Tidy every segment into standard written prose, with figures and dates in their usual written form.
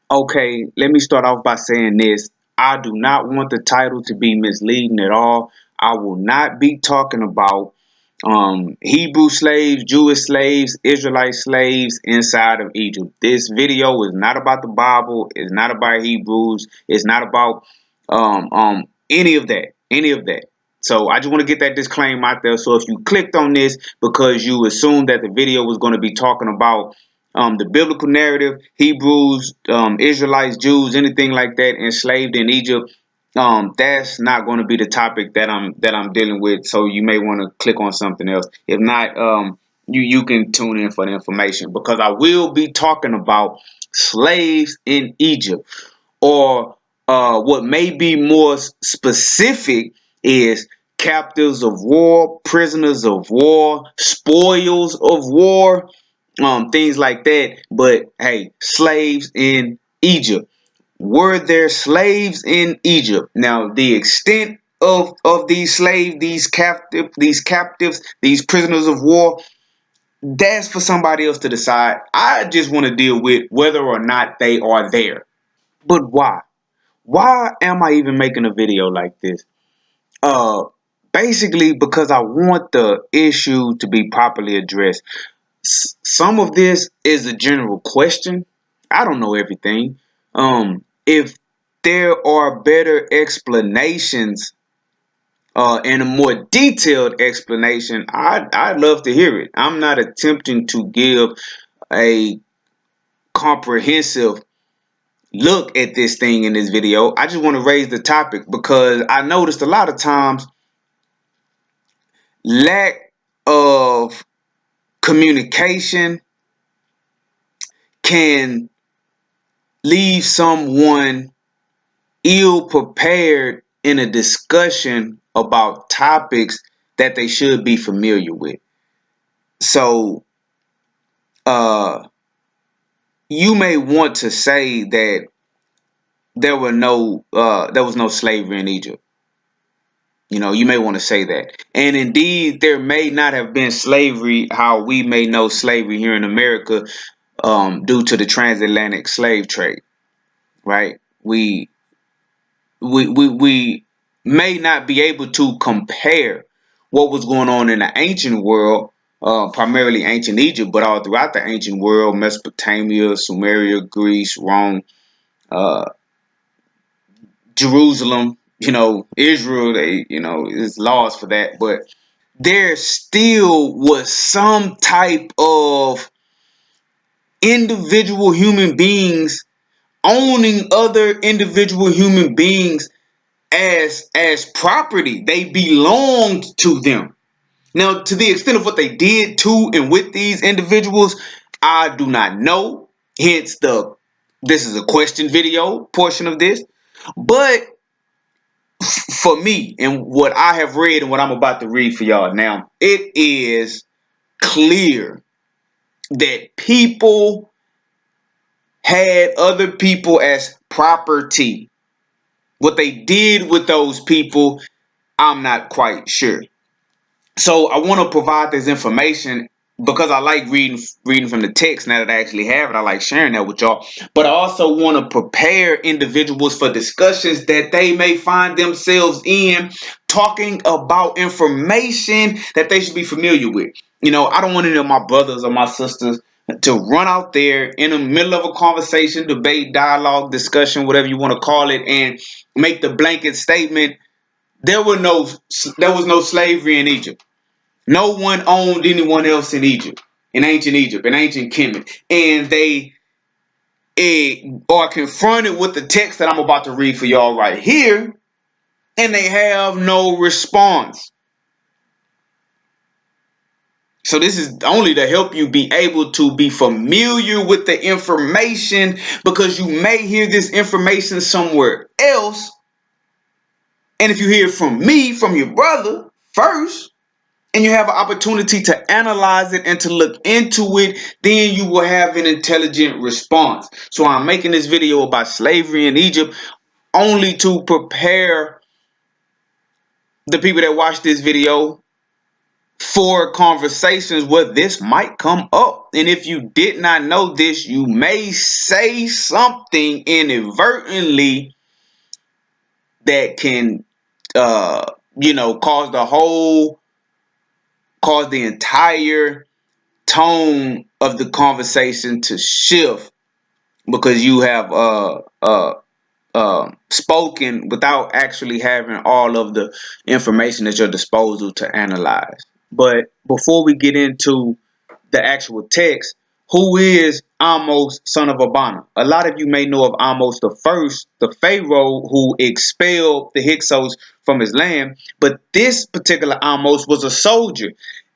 Okay, let me start off by saying this. I do not want the title to be misleading at all. I will not be talking about Hebrew slaves, Jewish slaves, Israelite slaves inside of Egypt. This video is not about the Bible. It's not about Hebrews. It's not about any of that. Any of that. So I just want to get that disclaimer out there. So if you clicked on this because you assumed that the video was going to be talking about the biblical narrative, Hebrews, Israelites, Jews, anything like that, enslaved in Egypt, that's not going to be the topic that I'm dealing with. So you may want to click on something else. If not, you can tune in for the information, because I will be talking about slaves in Egypt, or what may be more specific is captives of war, prisoners of war, spoils of war, things like that. But hey, slaves in Egypt. Were there slaves in Egypt? Now, the extent of these slaves, these captives, these prisoners of war, that's for somebody else to decide. I just want to deal with whether or not they are there. But why? Why am I even making a video like this? Uh, Basically because I want the issue to be properly addressed. Some of this is a general question. I don't know everything. If there are better explanations, and a more detailed explanation, I'd love to hear it. I'm not attempting to give a comprehensive look at this thing in this video. I just want to raise the topic because I noticed a lot of times lack of communication can leave someone ill prepared in a discussion about topics that they should be familiar with. So, you may want to say that there was no slavery in Egypt. You know, you may want to say that. And indeed, there may not have been slavery how we may know slavery here in America, due to the transatlantic slave trade, right? We may not be able to compare what was going on in the ancient world, primarily ancient Egypt, but all throughout the ancient world, Mesopotamia, Sumeria, Greece, Rome, uh, Jerusalem, Israel, there's laws for that, but there still was some type of individual human beings owning other individual human beings as property. They belonged to them. Now, to the extent of what they did to and with these individuals, I do not know. Hence this is a question video portion of this. But for me and what I have read and what I'm about to read for y'all now, it is clear that people had other people as property. What they did with those people, I'm not quite sure. So I want to provide this information because I like reading from the text. Now that I actually have it, I like sharing that with y'all. But I also want to prepare individuals for discussions that they may find themselves in, talking about information that they should be familiar with. I don't want any of my brothers or my sisters to run out there in the middle of a conversation, debate, dialogue, discussion, whatever you want to call it, and make the blanket statement, there was no slavery in Egypt. No one owned anyone else in Egypt, in ancient Kemet. And they are confronted with the text that I'm about to read for y'all right here, and they have no response. So this is only to help you be able to be familiar with the information, because you may hear this information somewhere else. And if you hear it from me, from your brother first, and you have an opportunity to analyze it and to look into it, then you will have an intelligent response. So I'm making this video about slavery in Egypt only to prepare the people that watch this video for conversations where this might come up. And if you did not know this, you may say something inadvertently that can, cause the entire tone of the conversation to shift because you have spoken without actually having all of the information at your disposal to analyze. But before we get into the actual text, who is Ahmose, son of Abana? A lot of you may know of Ahmose the first, the Pharaoh who expelled the Hyksos from his land, but this particular Ahmose was a soldier,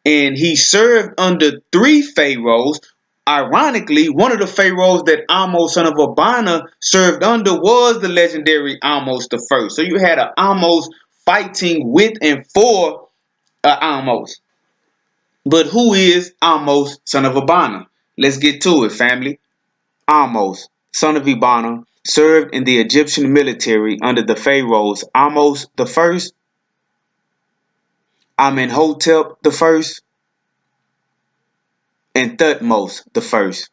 and he served under three pharaohs. Ironically, one of the pharaohs that Ahmose, son of Abana, served under was the legendary Ahmose the first. So you had an Ahmose fighting with and for Ahmose. But who is Ahmose, son of Abana? Let's get to it, family. Ahmose, son of Abana, served in the Egyptian military under the pharaohs Ahmose the first, Amenhotep the first, and Thutmose the first.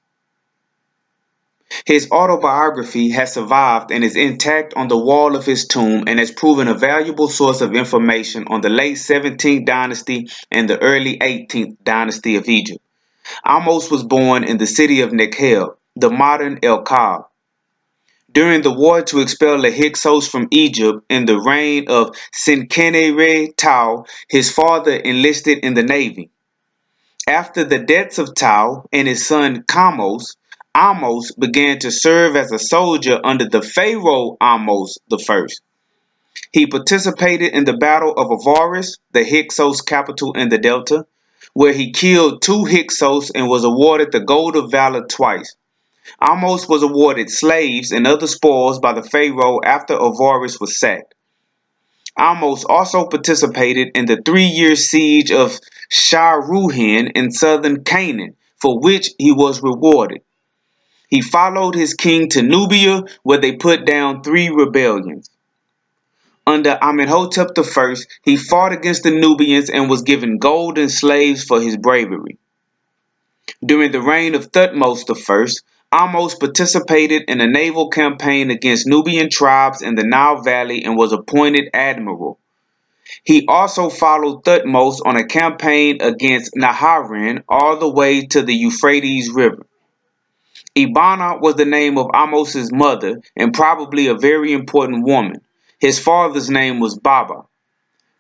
His autobiography has survived and is intact on the wall of his tomb and has proven a valuable source of information on the late 17th dynasty and the early 18th dynasty of Egypt. Ahmose was born in the city of Nekhel, the modern El Kab. During the war to expel the Hyksos from Egypt in the reign of Senkerere-Tau, his father enlisted in the navy. After the deaths of Tau and his son Kamose, Ahmose began to serve as a soldier under the pharaoh Ahmose I. He participated in the Battle of Avaris, the Hyksos capital in the Delta, where he killed 2 Hyksos and was awarded the Gold of Valor twice. Ahmose was awarded slaves and other spoils by the pharaoh after Avaris was sacked. Ahmose also participated in the 3-year siege of Shahruhin in southern Canaan, for which he was rewarded. He followed his king to Nubia, where they put down 3 rebellions. Under Amenhotep I, he fought against the Nubians and was given gold and slaves for his bravery. During the reign of Thutmose I, Ahmose participated in a naval campaign against Nubian tribes in the Nile Valley and was appointed admiral. He also followed Thutmose on a campaign against Naharin all the way to the Euphrates River. Abana was the name of Ahmose's mother and probably a very important woman. His father's name was Baba.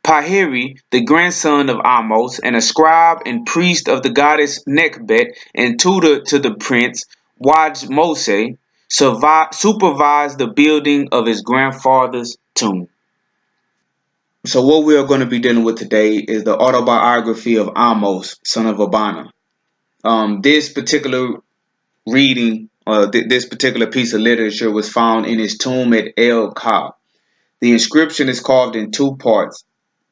Paheri, the grandson of Ahmose and a scribe and priest of the goddess Nekhbet and tutor to the prince Wajmose, supervised the building of his grandfather's tomb. So what we are going to be dealing with today is the autobiography of Ahmose, son of Abana. This particular reading, this particular piece of literature was found in his tomb at El Kab. The inscription is carved in 2 parts.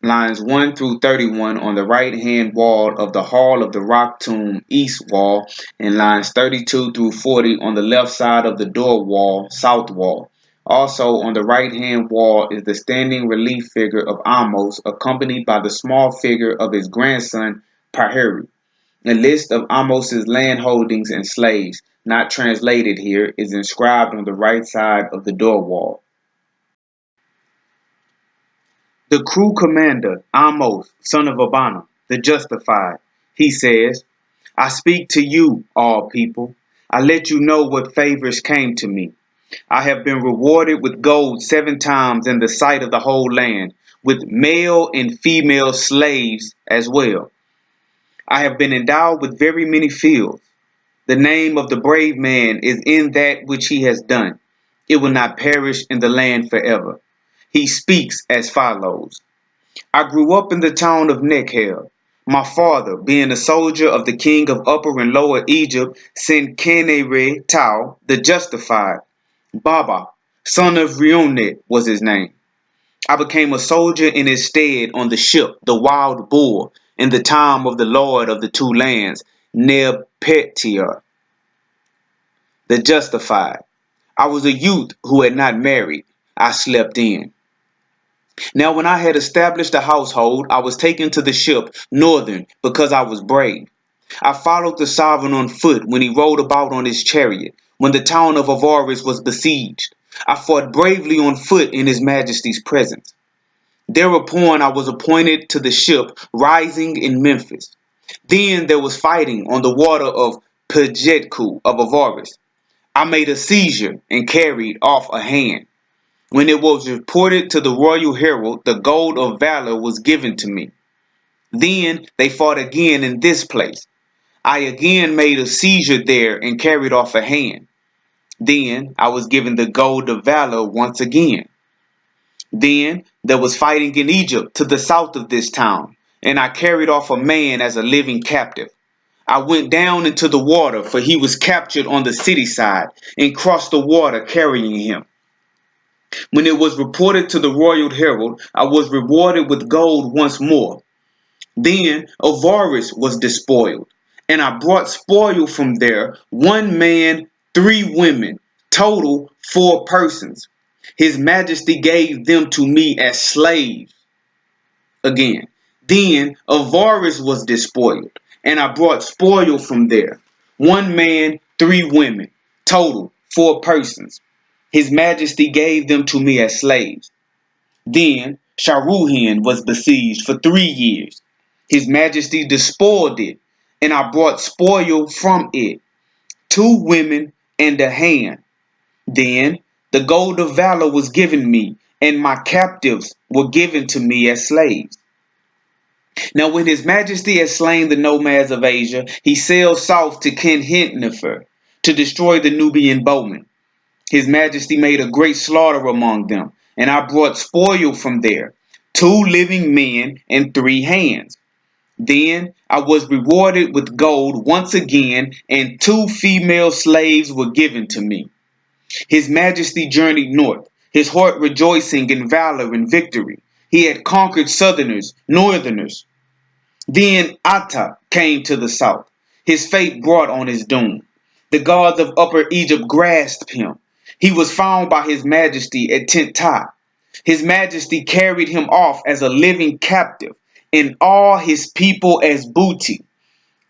Lines 1 through 31 on the right-hand wall of the Hall of the Rock Tomb east wall, and lines 32 through 40 on the left side of the door wall south wall. Also on the right-hand wall is the standing relief figure of Ahmose, accompanied by the small figure of his grandson Paheri. A list of Ahmose's land holdings and slaves, not translated here, is inscribed on the right side of the door wall. The crew commander, Ahmose, son of Abana, the justified, he says, I speak to you, all people. I let you know what favors came to me. I have been rewarded with gold 7 times in the sight of the whole land, with male and female slaves as well. I have been endowed with very many fields. The name of the brave man is in that which he has done. It will not perish in the land forever. He speaks as follows. I grew up in the town of Nekhel, my father being a soldier of the king of Upper and Lower Egypt, Senkerere-Tau, the justified. Baba, son of Reunet, was his name. I became a soldier in his stead on the ship, the Wild Bull, in the time of the Lord of the 2 lands, Nepetia, the justified. I was a youth who had not married. I slept in. Now when I had established a household, I was taken to the ship northern because I was brave. I followed the sovereign on foot when he rode about on his chariot, when the town of Avaris was besieged. I fought bravely on foot in his majesty's presence. Thereupon I was appointed to the ship rising in Memphis. Then there was fighting on the water of Pejedku of Avaris. I made a seizure and carried off a hand. When it was reported to the royal herald, the gold of valor was given to me. Then they fought again in this place. I again made a seizure there and carried off a hand. Then I was given the gold of valor once again. Then there was fighting in Egypt to the south of this town, and I carried off a man as a living captive. I went down into the water, for he was captured on the city side, and crossed the water carrying him. When it was reported to the royal herald, I was rewarded with gold once more. Then Avaris was despoiled, and I brought spoil from there, 1 man, 3 women, total 4 persons. His majesty gave them to me as slaves. Again, then Avaris was despoiled, and I brought spoil from there, 1 man, 3 women, total 4 persons. His majesty gave them to me as slaves. Then Sharuhen was besieged for 3 years. His majesty despoiled it, and I brought spoil from it, 2 women and a hand. Then the gold of valor was given me, and my captives were given to me as slaves. Now when his majesty had slain the nomads of Asia, he sailed south to Ken-Hitnefer to destroy the Nubian bowmen. His majesty made a great slaughter among them, and I brought spoil from there, 2 living men and 3 hands. Then I was rewarded with gold once again, and 2 female slaves were given to me. His majesty journeyed north, his heart rejoicing in valor and victory. He had conquered southerners, northerners. Then Atta came to the south. His fate brought on his doom. The gods of Upper Egypt grasped him. He was found by his majesty at Tintah. His majesty carried him off as a living captive, and all his people as booty.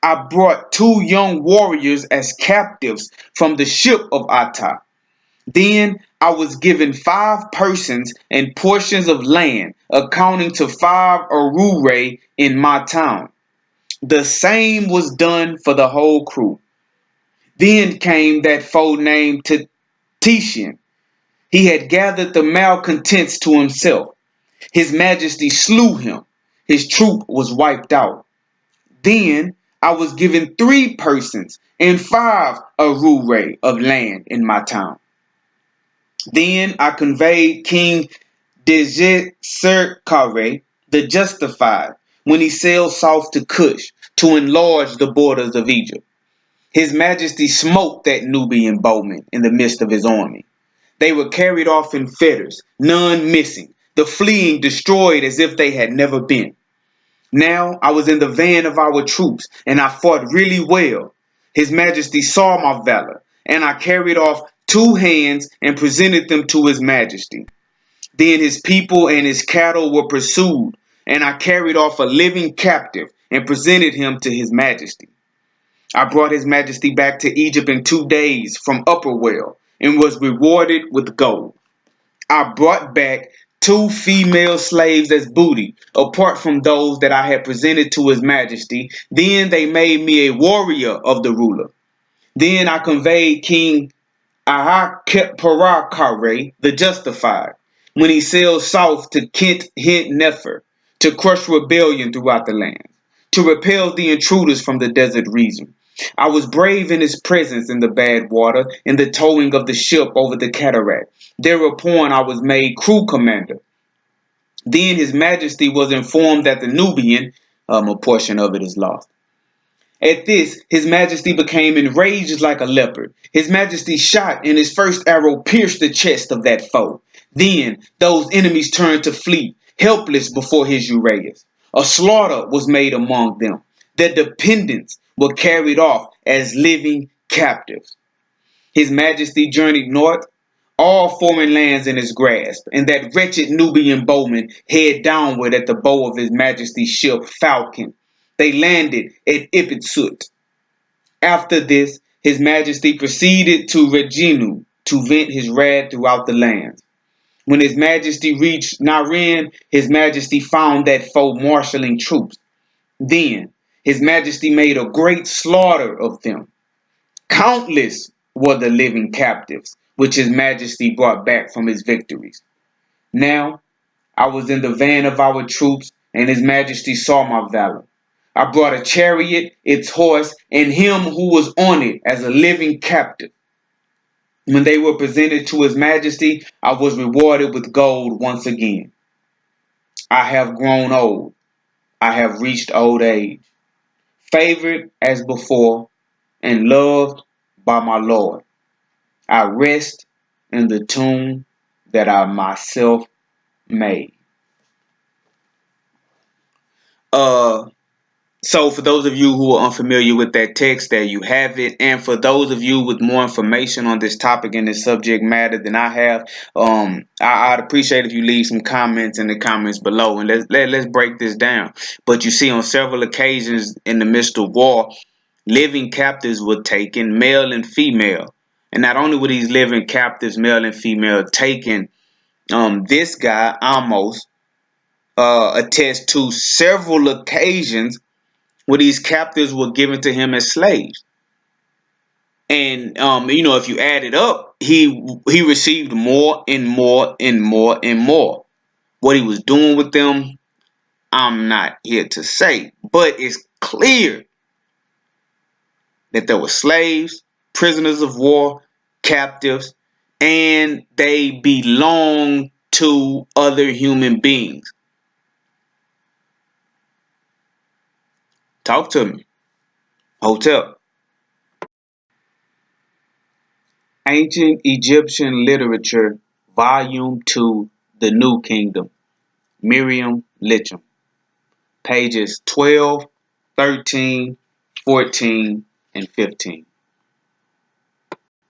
I brought 2 young warriors as captives from the ship of Atta. Then I was given 5 persons and portions of land, accounting to 5 arure in my town. The same was done for the whole crew. Then came that foe named Tishian. He had gathered the malcontents to himself. His majesty slew him. His troop was wiped out. Then I was given 3 persons and 5 arure of land in my town. Then I conveyed King Djeserkare the Justified when he sailed south to Cush to enlarge the borders of Egypt. His majesty smote that Nubian bowman in the midst of his army. They were carried off in fetters, none missing, the fleeing destroyed as if they had never been. Now I was in the van of our troops, and I fought really well. His majesty saw my valor, and I carried off 2 hands and presented them to his majesty. Then his people and his cattle were pursued, and I carried off a living captive and presented him to his majesty. I brought his majesty back to Egypt in 2 days from Upper Well, and was rewarded with gold. I brought back 2 female slaves as booty, apart from those that I had presented to his majesty. Then they made me a warrior of the ruler. Then I conveyed King Ahakparakare the Justified when he sailed south to Kent-Hint-Nefer to crush rebellion throughout the land, to repel the intruders from the desert region. I was brave in his presence in the bad water, in the towing of the ship over the cataract. Thereupon I was made crew commander. Then his majesty was informed that the Nubian, a portion of it is lost. At this, his majesty became enraged like a leopard. His majesty shot, and his first arrow pierced the chest of that foe. Then those enemies turned to flee, helpless before his Uraeus. A slaughter was made among them. Their dependents were carried off as living captives. His majesty journeyed north. all foreign lands in his grasp, and that wretched Nubian bowman head downward at the bow of his majesty's ship Falcon. They landed at Ipitsut. After this, his majesty proceeded to Reginu to vent his wrath throughout the land. When his majesty reached Narin, his majesty found that foe marshalling troops. Then his majesty made a great slaughter of them. Countless were the living captives, which his majesty brought back from his victories. Now I was in the van of our troops, and his majesty saw my valor. I brought a chariot, its horse, and him who was on it as a living captive. When they were presented to his majesty, I was rewarded with gold once again. I have grown old. I have reached old age, favored as before, and loved by my Lord. I rest in the tomb that I myself made. So for those of you who are unfamiliar with that text, there you have it. And for those of you with more information on this topic and this subject matter than I have, I'd appreciate if you leave some comments in the comments below, and let's break this down. But you see, on several occasions in the midst of war, living captives were taken, male and female. And not only were these living captives, male and female, taken, this guy, Ahmose, attests to several occasions where these captives were given to him as slaves. And if you add it up, he received more and more and more and more. What he was doing with them, I'm not here to say, but it's clear that there were slaves, prisoners of war, captives, and they belonged to other human beings. Talk to me. Hotel. Ancient Egyptian Literature, Volume 2, The New Kingdom. Miriam Litcham. Pages 12, 13, 14, and 15.